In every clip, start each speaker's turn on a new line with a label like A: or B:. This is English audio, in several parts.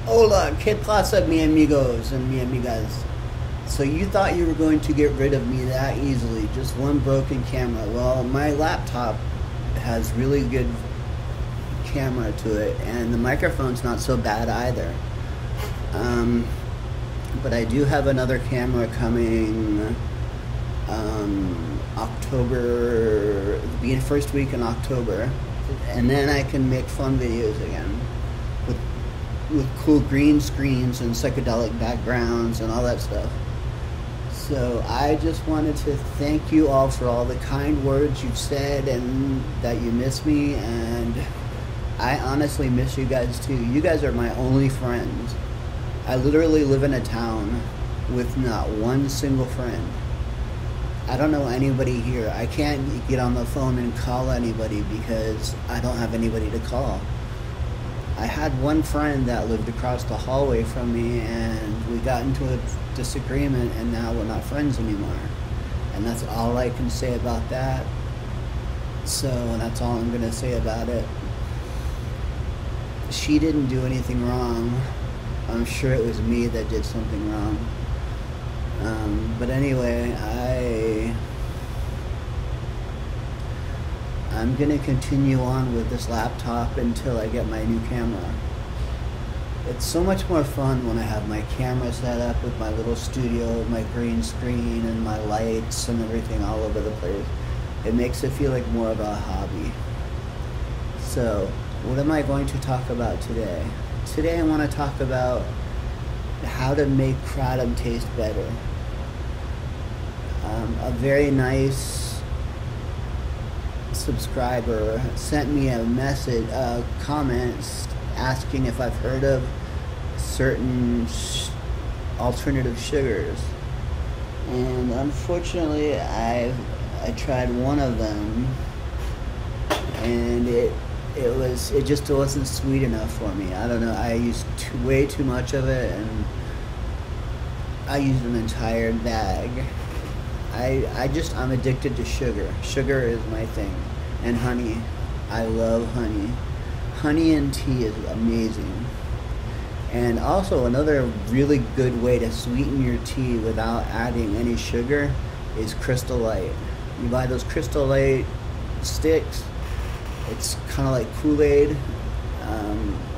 A: Hola, ¿qué pasa, mi amigos and mi amigas? So you thought you were going to get rid of me that easily, just one broken camera. Well, my laptop has really good camera to it, and the microphone's not so bad either. Um, but I do have another camera coming October, the first week in October, and then I can make fun videos again with cool green screens and psychedelic backgrounds and all that stuff. So I just wanted to thank you all for all the kind words you've said and that you miss me, and I honestly miss you guys too. You guys are my only friends. I literally live in a town with not one single friend. I don't know anybody here. I can't get on the phone and call anybody because I don't have anybody to call. I had one friend that lived across the hallway from me, and we got into a disagreement, and now we're not friends anymore. And that's all I can say about that. So that's all I'm going to say about it. She didn't do anything wrong. I'm sure it was me that did something wrong. But anyway, I'm gonna continue on with this laptop until I get my new camera. It's so much more fun when I have my camera set up with my little studio, my green screen, and my lights and everything all over the place. It makes it feel like more of a hobby. So, what am I going to talk about today? Today I want to talk about how to make kratom taste better. A very nice subscriber sent me a message, comments asking if I've heard of certain alternative sugars, and unfortunately I tried one of them, and it just wasn't sweet enough for me. I don't know. I used way too much of it, and I used an entire bag. I'm addicted to sugar. Sugar is my thing. And honey. I love honey. Honey and tea is amazing. And also another really good way to sweeten your tea without adding any sugar is Crystal Light. You buy those Crystal Light sticks. It's kind of like Kool-Aid.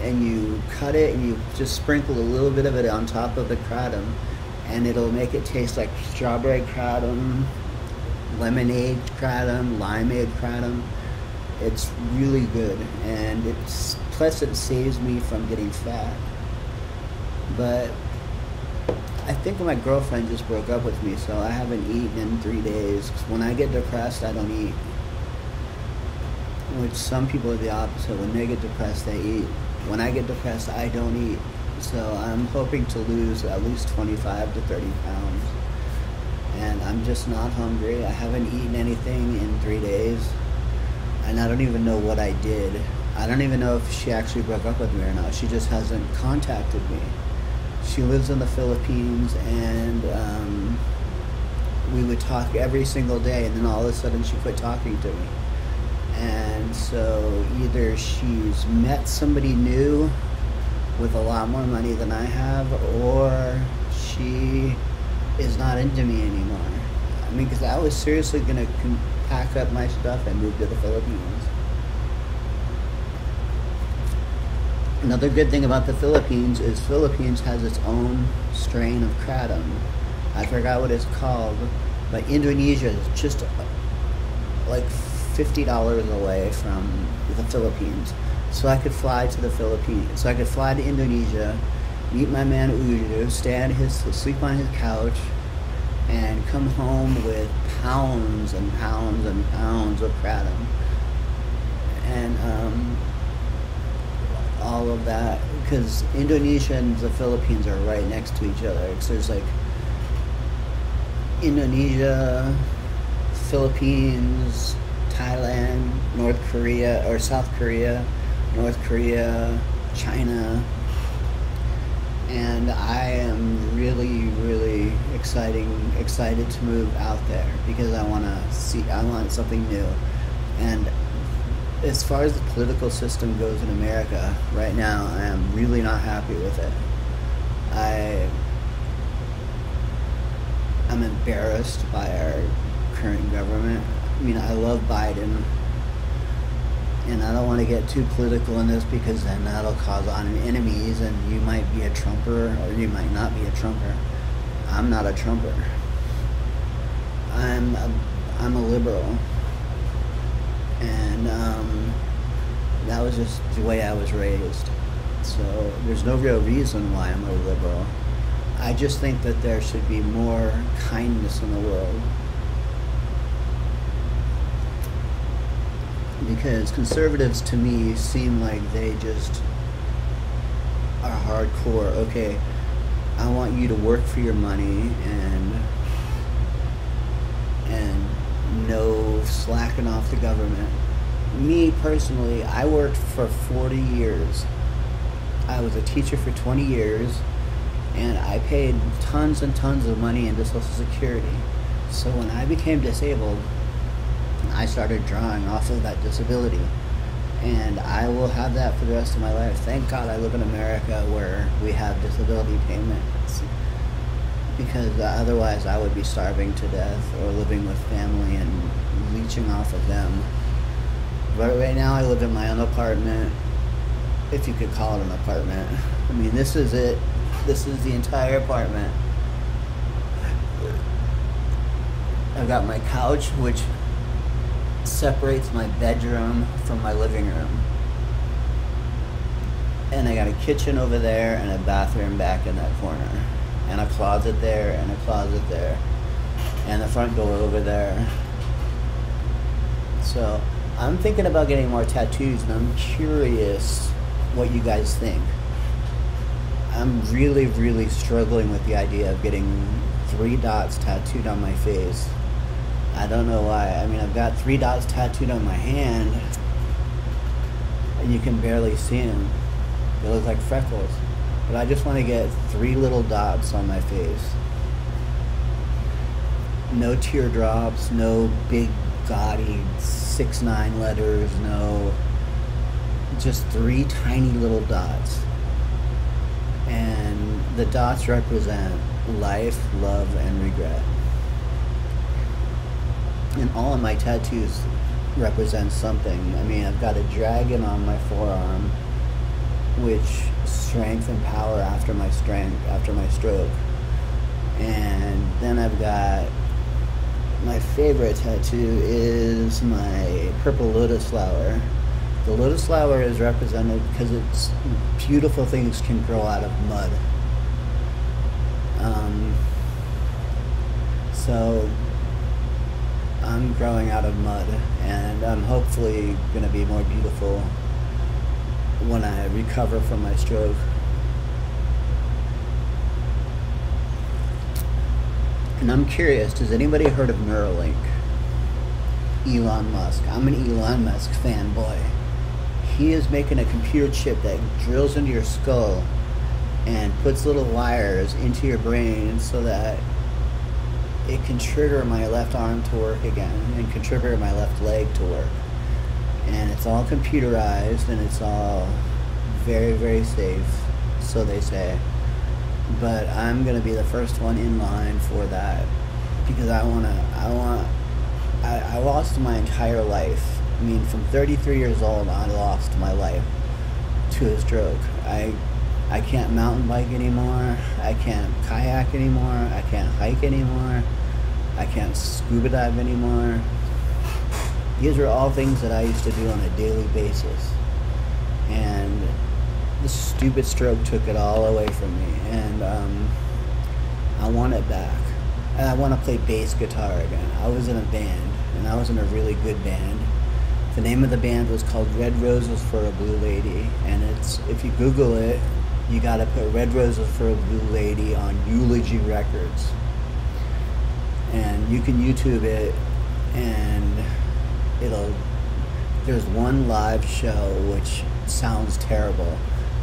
A: And you cut it and you just sprinkle a little bit of it on top of the kratom, and it'll make it taste like strawberry kratom, lemonade kratom, limeade kratom. It's really good, and plus it saves me from getting fat. But I think my girlfriend just broke up with me, so I haven't eaten in 3 days. When I get depressed, I don't eat. Which some people are the opposite. When they get depressed, they eat. When I get depressed, I don't eat. So I'm hoping to lose at least 25 to 30 pounds. And I'm just not hungry. I haven't eaten anything in 3 days. And I don't even know what I did. I don't even know if she actually broke up with me or not. She just hasn't contacted me. She lives in the Philippines, and we would talk every single day, and then all of a sudden she quit talking to me. And so either she's met somebody new with a lot more money than I have, or she is not into me anymore. I mean, because I was seriously going to pack up my stuff and move to the Philippines. Another good thing about the Philippines is Philippines has its own strain of kratom. I forgot what it's called, but Indonesia is just like $50 away from the Philippines. So I could fly to the Philippines. So I could fly to Indonesia, meet my man Uju, sleep on his couch, and come home with pounds and pounds and pounds of kratom. And all of that, because Indonesia and the Philippines are right next to each other. So there's like Indonesia, Philippines, Thailand, North Korea, or South Korea, North Korea, China, and I am really, really excited to move out there because I want something new. And as far as the political system goes in America right now, I am really not happy with it. I'm embarrassed by our current government. I mean, I love Biden, and I don't want to get too political in this because then that'll cause on enemies, and you might be a Trumper or you might not be a Trumper. I'm not a Trumper. I'm a liberal, and that was just the way I was raised. So there's no real reason why I'm a liberal. I just think that there should be more kindness in the world. Because conservatives to me seem like they just are hardcore. Okay, I want you to work for your money and no slacking off the government. Me personally, I worked for 40 years. I was a teacher for 20 years, and I paid tons and tons of money into Social Security. So when I became disabled, I started drawing off of that disability, and I will have that for the rest of my life. Thank God I live in America where we have disability payments, because otherwise I would be starving to death or living with family and leeching off of them. But right now I live in my own apartment, if you could call it an apartment. I mean, this is it. This is the entire apartment. I've got my couch, which separates my bedroom from my living room. And I got a kitchen over there and a bathroom back in that corner. And a closet there and a closet there. And the front door over there. So I'm thinking about getting more tattoos, and I'm curious what you guys think. I'm really, really struggling with the idea of getting 3 dots tattooed on my face. I don't know why. I mean, I've got 3 dots tattooed on my hand, and you can barely see them. They look like freckles. But I just want to get 3 little dots on my face. No teardrops, no big, gaudy 6-9 letters, no... just 3 tiny little dots. And the dots represent life, love, and regret. And all of my tattoos represent something. I mean, I've got a dragon on my forearm, which strength and power after my stroke. And then I've got my favorite tattoo is my purple lotus flower. The lotus flower is represented because it's beautiful things can grow out of mud. So I'm growing out of mud, and I'm hopefully going to be more beautiful when I recover from my stroke. And I'm curious, has anybody heard of Neuralink? Elon Musk. I'm an Elon Musk fanboy. He is making a computer chip that drills into your skull and puts little wires into your brain so that it can trigger my left arm to work again and can trigger my left leg to work. And it's all computerized, and it's all very, very safe, so they say. But I'm going to be the first one in line for that, because I lost my entire life. I mean, from 33 years old, I lost my life to a stroke. I can't mountain bike anymore. I can't kayak anymore. I can't hike anymore. I can't scuba dive anymore. These are all things that I used to do on a daily basis. And the stupid stroke took it all away from me. And I want it back. And I want to play bass guitar again. I was in a band, and I was in a really good band. The name of the band was called Red Roses for a Blue Lady, and it's, if you Google it, you gotta put Red Roses for a Blue Lady on Eulogy Records. And you can YouTube it, and there's one live show which sounds terrible,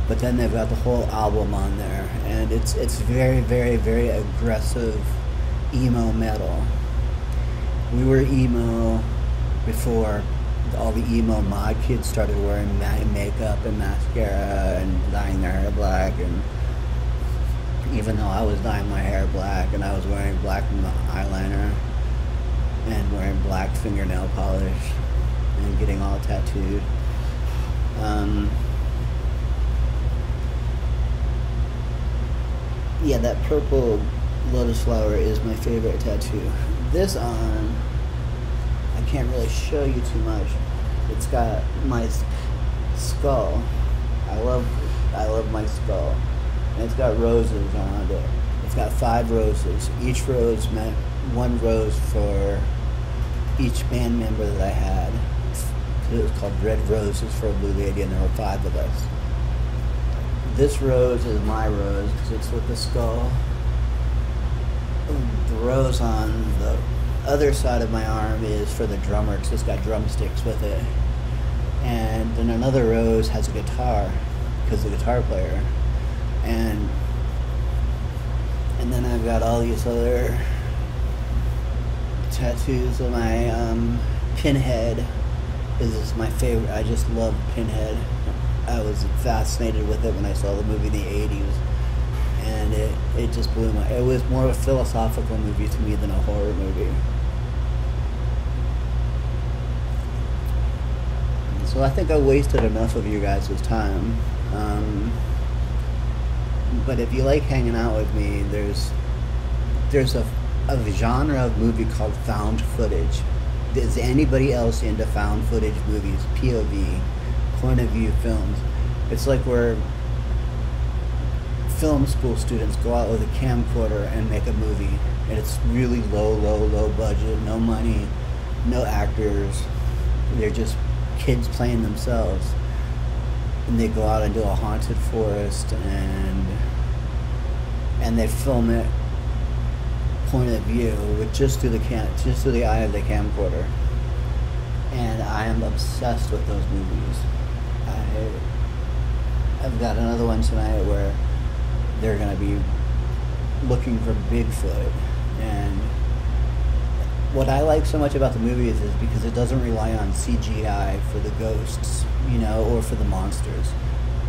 A: but then they've got the whole album on there, and it's very, very, very aggressive emo metal. We were emo before all the emo mod kids started wearing makeup and mascara and dyeing their hair black, and even though I was dyeing my hair black and I was wearing black eyeliner and wearing black fingernail polish and getting all tattooed. Yeah, that purple lotus flower is my favorite tattoo. This on, I can't really show you too much. It's got my skull. I love my skull. And it's got roses around it. It's got 5 roses. Each rose meant 1 rose for each band member that I had. It was called Red Roses for a Blue Lady, and there were 5 of us. This rose is my rose because it's with the skull. The rose on the other side of my arm is for the drummer because it's got drumsticks with it. And then another rose has a guitar because the guitar player. And then I've got all these other tattoos of my Pinhead. This is my favorite. I just love Pinhead. I was fascinated with it when I saw the movie in the 80s, and it just blew my... It was more of a philosophical movie to me than a horror movie. So I think I wasted enough of you guys' time. But if you like hanging out with me, there's a genre of movie called found footage. Is anybody else into found footage movies? POV, point of view films. It's like where film school students go out with a camcorder and make a movie, and it's really low budget, no money, no actors. They're just kids playing themselves, and they go out into a haunted forest and they film it point of view with just through the eye of the camcorder. And I am obsessed with those movies. I've got another one tonight where they're going to be looking for Bigfoot, and what I like so much about the movies is because it doesn't rely on CGI for the ghosts, or for the monsters.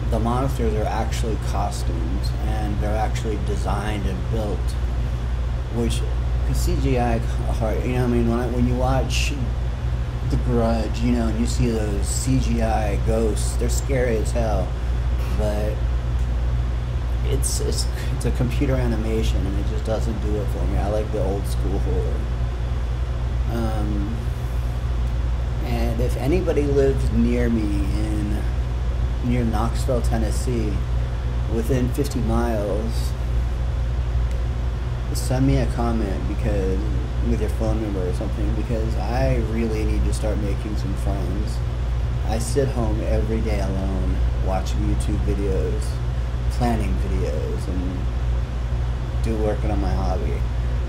A: The monsters are actually costumes, and they're actually designed and built, which, because CGI, when you watch The Grudge, and you see those CGI ghosts, they're scary as hell, but it's a computer animation, and it just doesn't do it for me. I like the old school horror. And if anybody lives near me near Knoxville, Tennessee, within 50 miles, send me a comment with your phone number or something, because I really need to start making some friends. I sit home every day alone watching YouTube videos, planning videos, and working on my hobby.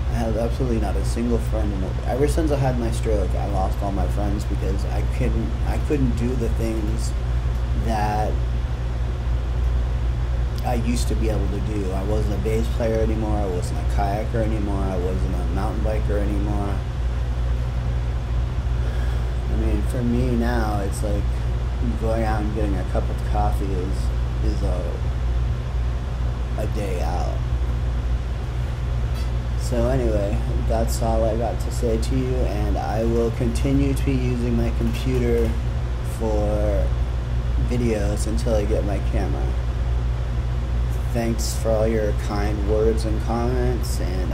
A: I have absolutely not a single friend ever since I had my stroke. I lost all my friends because I couldn't do the things that I used to be able to do. I wasn't a bass player anymore. I wasn't a kayaker anymore. I wasn't a mountain biker anymore. I mean, for me now, it's like going out and getting a cup of coffee is a day out. So anyway, that's all I got to say to you, and I will continue to be using my computer for videos until I get my camera. Thanks for all your kind words and comments, and